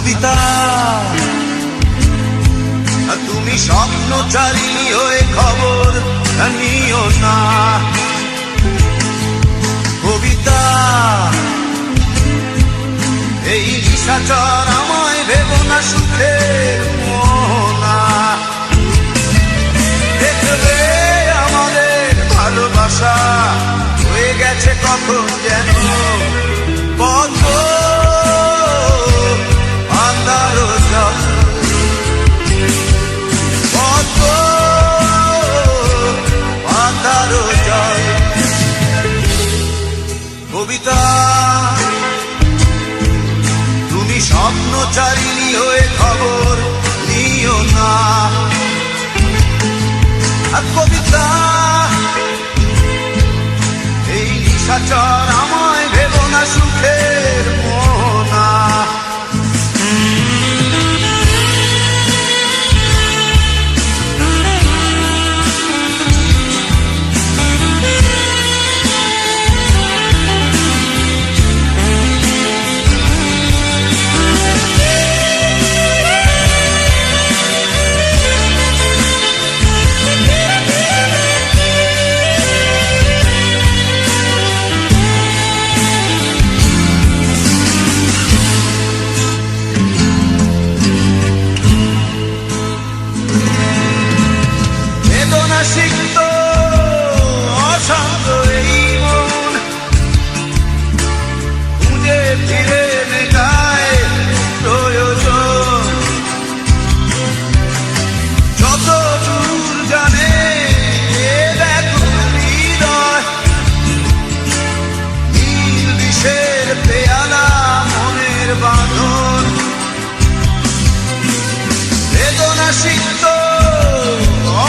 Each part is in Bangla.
কবিতা তুমি স্বপ্নচারী হয়ে খবর নিও না। কবিতা এই নিশাচর আমায় ভেবো না সুখের মোহনা। দেখবে আমাদের ভালোবাসা হয়ে গেছে কখন যেন পদ্ম আন্ধার জল, পদ্ম আন্ধার জল। কবিতা তুমি স্বপ্নচারিণী হয়ে খবর নিও না। কবিতা এই নিশাচর আমায় ভেবো না সুখের মোহনা। সিক্ত অশান্ত এই মন খুঁজে ফিরে মেটায় প্রয়োজন। যত দূর জানে ব্যাকুল হৃদয়, নীল বিষের পেয়ালা মনের বাঁধন। বেদনা সিক্ত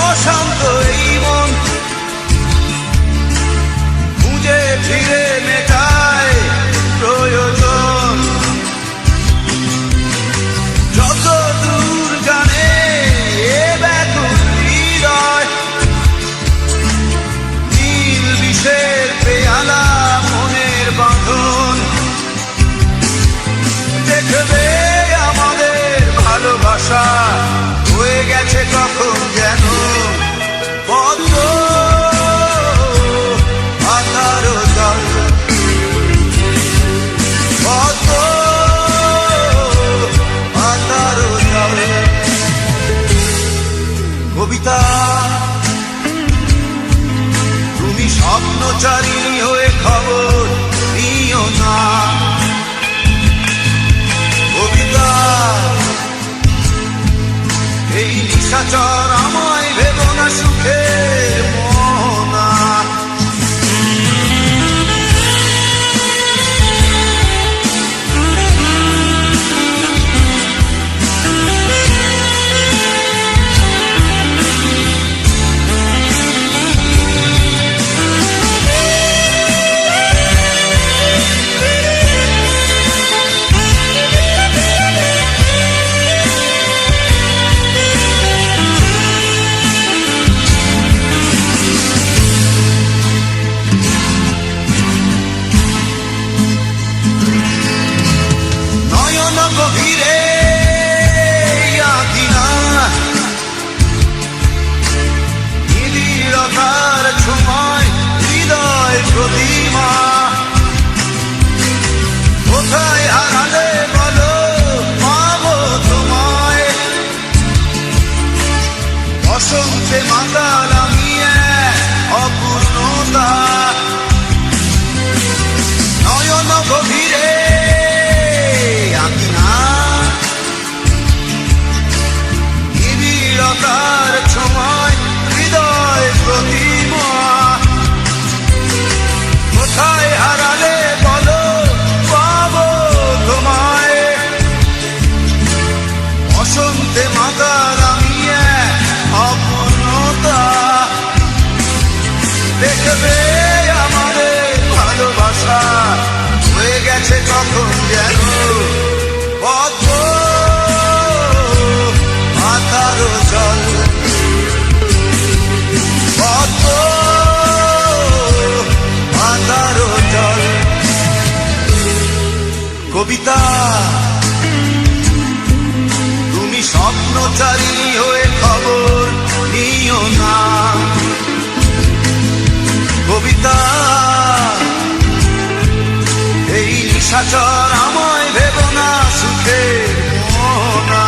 অশান্ত এই মন খুঁজে ফিরে মেটায় প্রয়োজন। যত দূর জানে ব্যাকুল হৃদয়, নীল বিষের পেয়ালা মনের বাঁধন। দেখবে আমাদের ভালোবাসা হয়ে গেছে কখন যেন পদ্ম আন্ধার জল, পদ্ম আন্ধার জল। কবিতা তুমি স্বপ্নচারিণী হয়ে খবর নিও না। কবিতা এই নিশাচর আমায় ভেবো না সুখের মোহনা। গভীরে আঁকিনা নিবিড়তার ছোঁয়ায় হৃদয় প্রতিমা। কোথায় হারালে বলো পাবো তোমায়, বসন্তে মাতাল আমি অপূর্ণতা। নয়ন গভীরে নিবিড়তার ছোঁয়ায় হৃদয় প্রতিমা। কোথায় হারালে বলো পাবো তোমায়, বসন্তে মাতাল আমি অপূর্ণতা। দেখবে আমাদের ভালোবাসা হয়ে গেছে কখন যেন পদ্ম আন্ধার জল, পদ্ম আন্ধার জল। কবিতা না কবিতা এই নিশাচর আমায় ভেব না সুখের মোহনা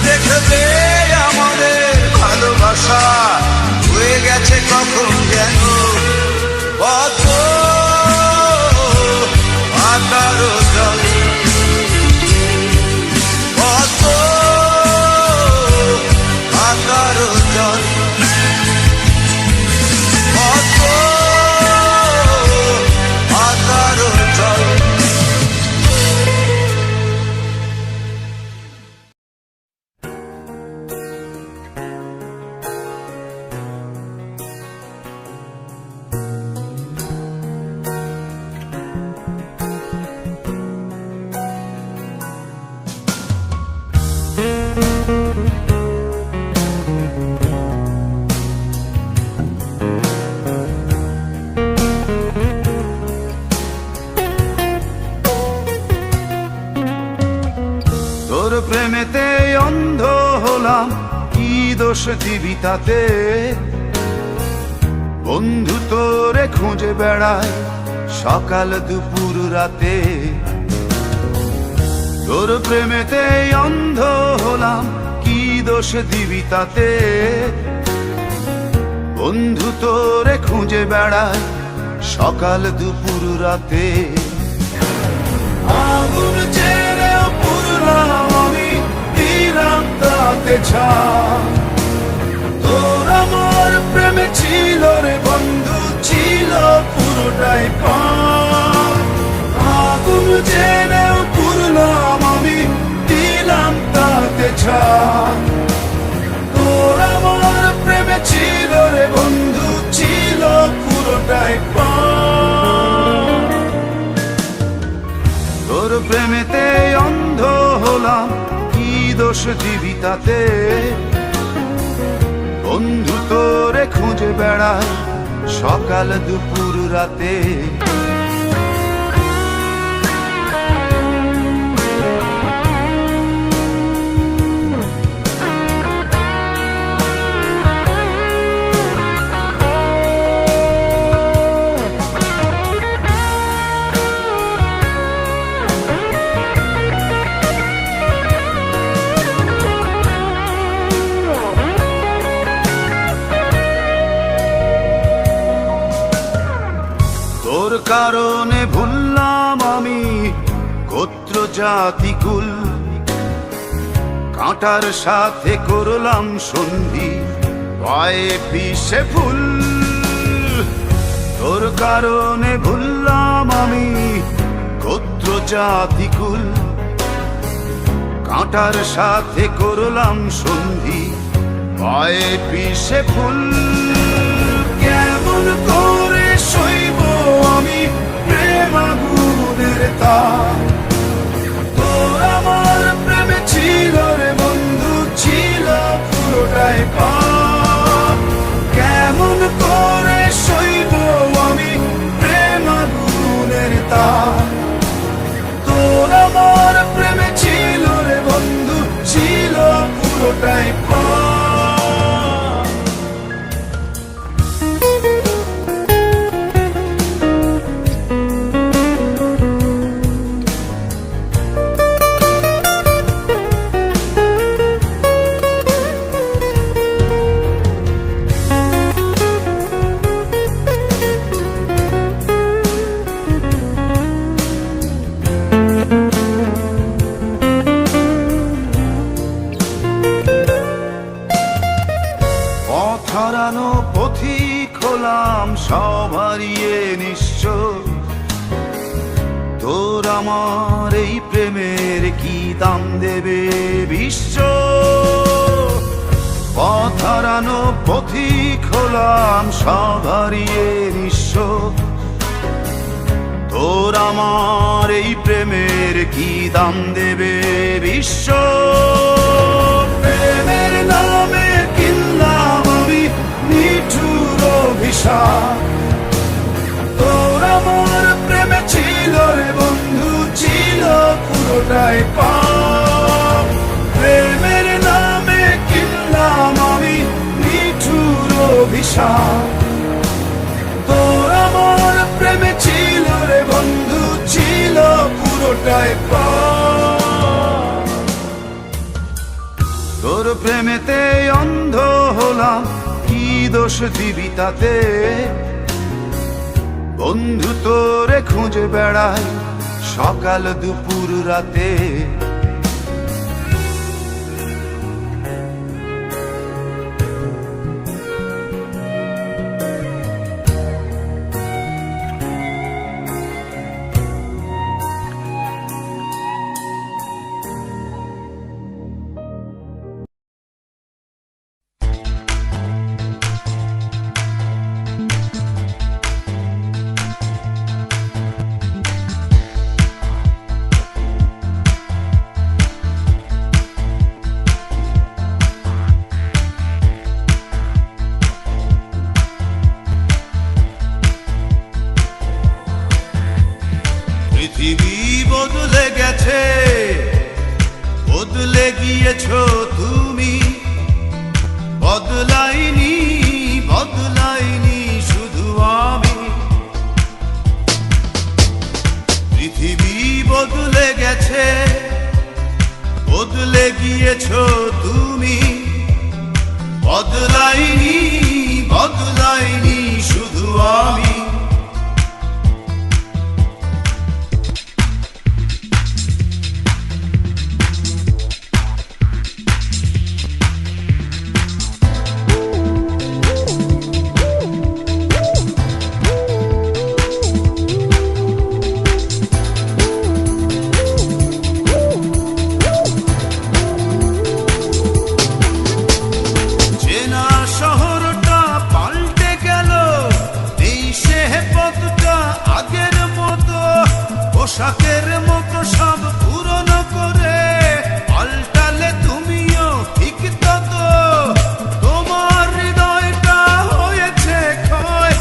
দেখবে আমাদের ভালোবাসা হয়ে গেছে কখন যেন পদ্ম আকারো জল পদ্ম আকারো জল পদ্ম আকারো জল তোর প্রেমেতে অন্ধ হলাম, কি দোষ দিবি তাতে? বন্ধু তোরে খুঁজে বেড়ায় সকাল দুপুর রাতে। তোর প্রেমেতে অন্ধ হলাম, কি দোষ দিবি তাতে? বন্ধু তোরে খুঁজে বেড়ায় সকাল দুপুর রাতে। আগুন ছেড়েও পুরলাম আমি, দিলাম তাতে ছাপ। তোর আমার প্রেমে ছিল রে বন্ধু, ছিল পুরোটাই পাপ। আগুন ছেড়েও পুরলাম আমি, দিলাম তাতে ছাপ। তোর আমার প্রেমে ছিল রে বন্ধু, ছিল পুরোটাই পাপ। তোর প্রেমেতে অন্ধ হলাম, কি দোষ দিবি তাতে? বন্ধু তোরে খুঁজে বেড়ায় সকাল দুপুর রাতে। তোর কারণে ভুললাম আমি গোত্র জাতি কুল, কাঁটার সাথে করলাম সন্ধি, পায়ে পিষে ফুল। তোর কারণে ভুললাম আমি গোত্র জাতি কুল, কাঁটার সাথে করলাম সন্ধি, পায়ে পিষে ফুল। কেমন করে সইব আমি প্রেম আগুনের তাপ? তোর আমার প্রেমে ছিল রে বন্ধু, ছিল পুরোটাই পাপ। কেমন করে সইব আমি প্রেম আগুনের তাপ? তোর আমার প্রেমে ছিল রে বন্ধু, ছিল পুরোটাই পাপ। হারানো পথিক হলাম সব হারিয়ে নিঃস্ব। তোর আমার এই প্রেমের কি দাম দেবে বিশ্ব? পথ হারানো পথিক হলাম সব হারিয়ে নিঃস্ব। তোর আমার এই প্রেমের কি দাম দেবে বিশ্ব? প্রেমের নামে কিনলাম আমি নিঠুর অভিশাপ। তোর আমার প্রেমে ছিল রে বন্ধু, ছিল পুরোটাই পাপ। প্রেমের নামে কিনলাম আমি অভিশাপ। তোর আমার প্রেমে ছিল রে বন্ধু, ছিল পুরোটাই পাপ। তোর প্রেমেতে অন্ধ হলাম, কি দোষ দিবি তাতে? বন্ধু তোরে খুঁজে বেড়াই সকাল দুপুর রাতে। পৃথিবী বদলে গেছে, বদলে গিয়েছো তুমি। বদলাইনি, বদলাইনি শুধু আমি। পৃথিবী বদলে গেছে, বদলে গিয়েছো তুমি। বদলাইনি, বদলাইনি শুধু আমি। পোশাকের মতো সব পুরনো করে পাল্টালে তুমিও ঠিক তত। তোমার হৃদয়টা হয়েছে ক্ষয়,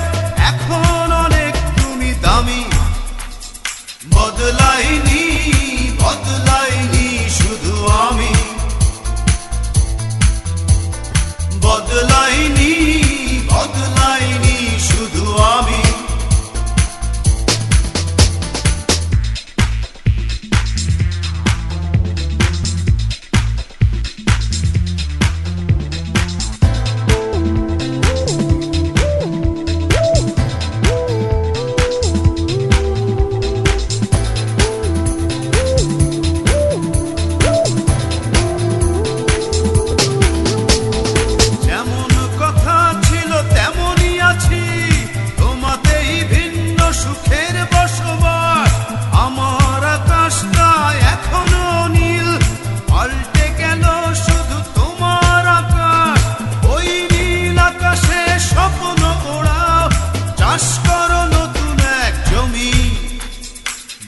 এখন অনেক তুমি দামি। বদলাইনি, বদলাইনি শুধু আমি। বদলাইনি, বদলাইনি শুধু আমি।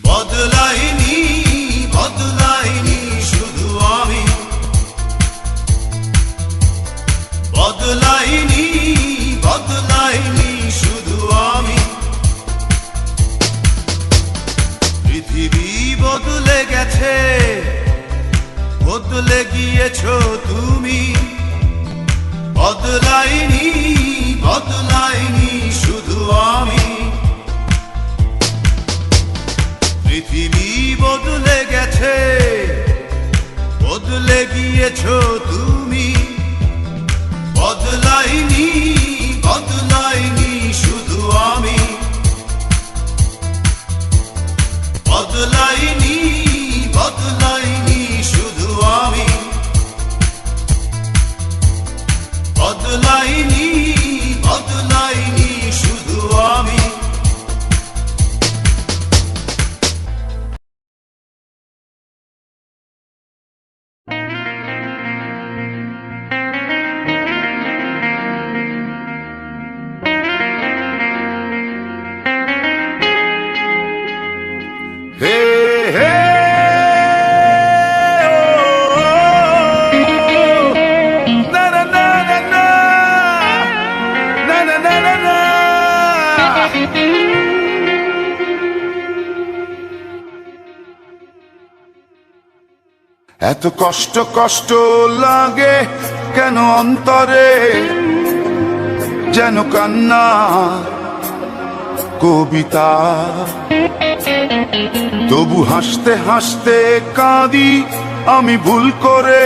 বদলাইনি, বদলাইনি শুধু আমি। বদলাইনি, বদলাইনি শুধু আমি। পৃথিবী বদলে গেছে, বদলে গিয়েছো তুমি। বদলাইনি, বদলাইনি শুধু আমি। পৃথিবী বদলে গেছে, বদলে গিয়েছো তুমি। বদলাইনি, বদলাইনি শুধু আমি। বদলাইনি, বদলাইনি শুধু আমি। বদলাইনি, বদলাইনি শুধু আমি। এত কষ্ট কষ্ট লাগে কেন অন্তরে, যেন কান্না কবিতা। তবু হাসতে হাসতে কাঁদি আমি ভুল করে,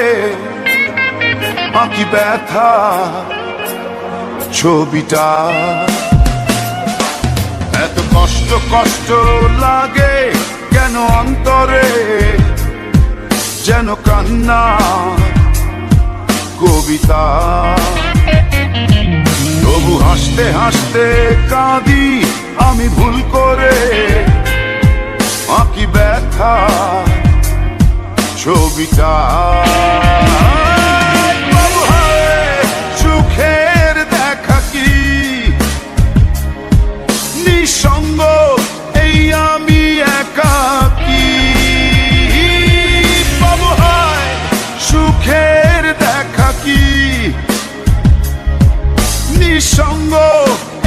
আঁকি ব্যথা ছবিটা। এত কষ্ট কষ্ট লাগে কেন অন্তরে, যেন কান্না কবিতা। তবু হাসতে হাসতে কাঁদি আমি ভুল করে, আঁকি ব্যথা ছবিটা। বাবু হায়, সুখের দেখা কি নিঃসঙ্গ এই আমি একাকী। বাবু হায়, সুখের দেখা কি নিঃসঙ্গ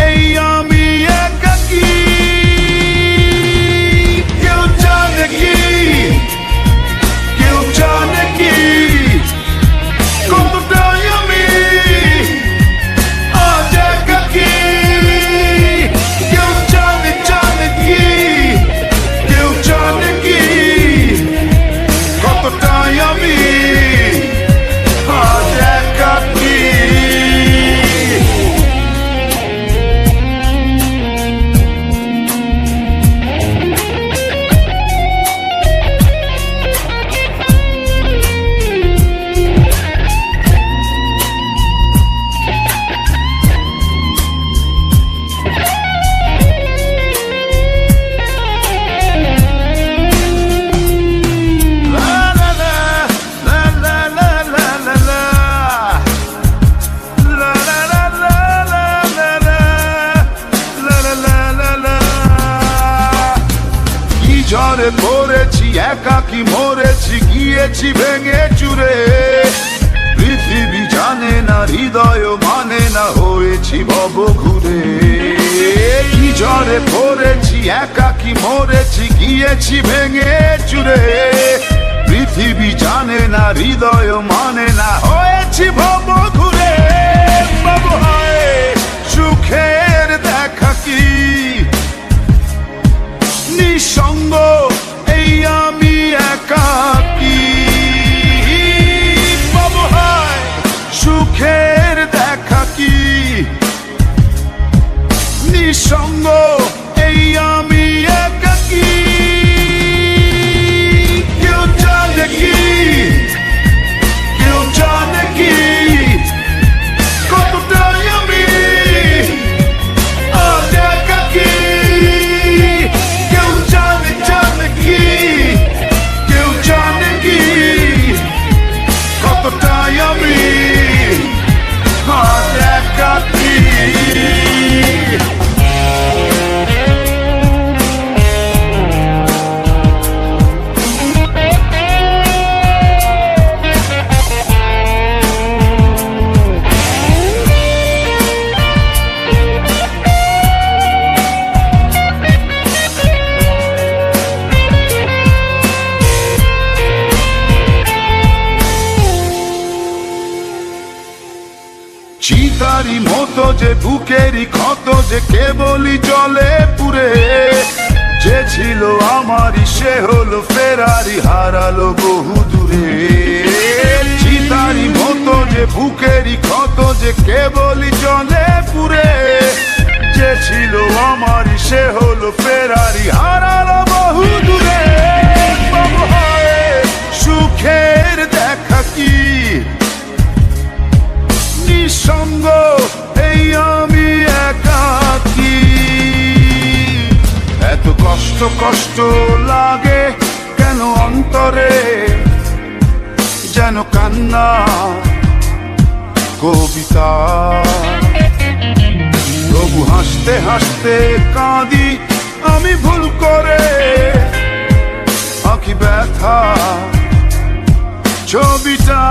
এই আমি একাকী। কেউ জানে কি, কেউ জানে কি কতটাই আমি আজ একাকী। কেউ জানে জানে কি, কেউ জানে কি কতটাই আমি আজ একাকী। ঝড়ে পড়েছি একাকি মরেছি গিয়েছি ভেঙে চুরে। পৃথিবী জানে না হৃদয় মানে না হয়েছি ভব ঘুরে। কি ঝড়ে পড়েছি একাকি মরেছি গিয়েছি ভেঙে চুরে। পৃথিবী জানে না হৃদয় মানে না হয়েছি ভব ঘুরে। বাবু হায়, সুখের দেখা কি নিঃসঙ্গ এই আমি একাকী। বাবু হায়, সুখের দেখা কি নিঃসঙ্গ এই আমি একাকী। কেউ জানে কি, কেউ জানে কি কতটাই আমি আজ একাকী। কেউ জানে জানে কি, কেউ জানে কি কতটাই আমি আজ একাকী। চিতারি মতো যে বুকেরই ক্ষত যে কেবলই জলে পুরে। যে ছিল আমারই সে হলো ফেরারি হারালো বহু দূরে। চিতারি মতো যে বুকেরই ক্ষত যে কেবলই জলে পুরে। যে ছিল আমারই সে হলো ফেরারি হারালো বহু দূরে। বাবু হায়, সুখের দেখা কি নিঃসঙ্গ এই আমি একাকী। এত কষ্ট কষ্ট লাগে কেন অন্তরে, যেন কান্না কবিতা। তবু হাসতে হাসতে কাঁদি আমি ভুল করে, আঁকি ব্যথা ছবিটা।